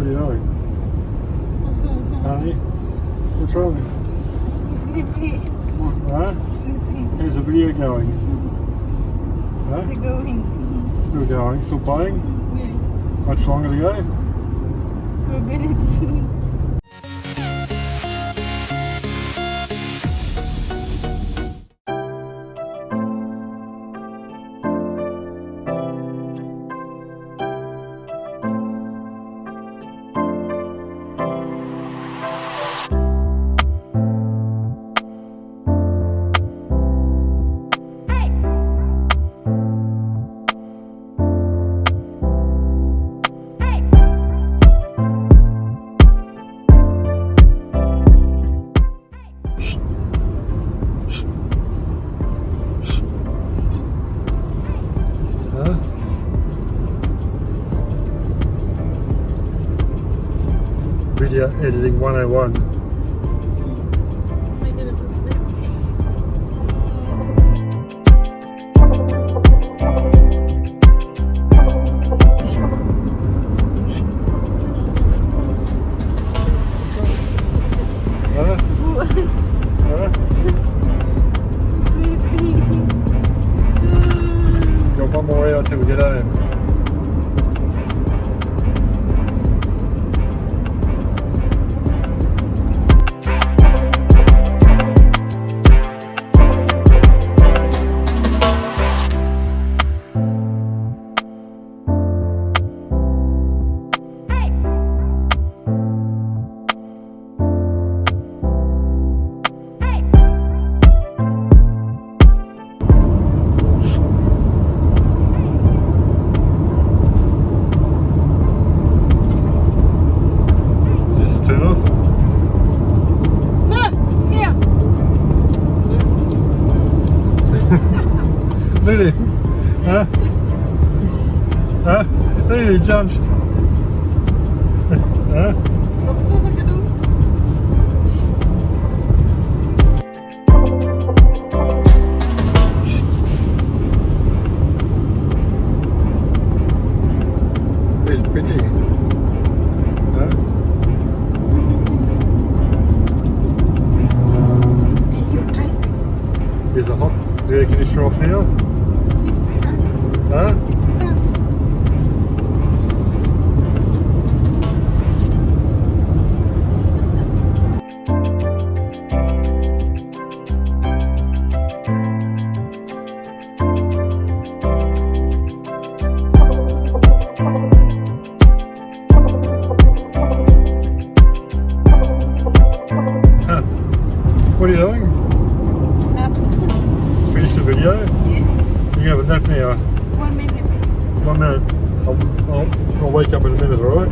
you doing? Honey? What's wrong? She's sleepy. Huh? Sleepy. How's the video going? Huh? Still going. Still going? Still playing? Yeah. Much longer to go? 2 minutes. Video editing 101. I gotta go sleep. Huh? Huh? Sleepy. Got one more hour till we get home. Lily, huh? Huh? Lily jumps. Huh? Wat zou ik doen? It's pretty. Huh? Is the hot air conditioner off now? Huh? Huh? What are you doing? Nap. Finish the video? Yeah. You have a nap now. 1 minute. 1 minute. I'll wake up in a minute, alright?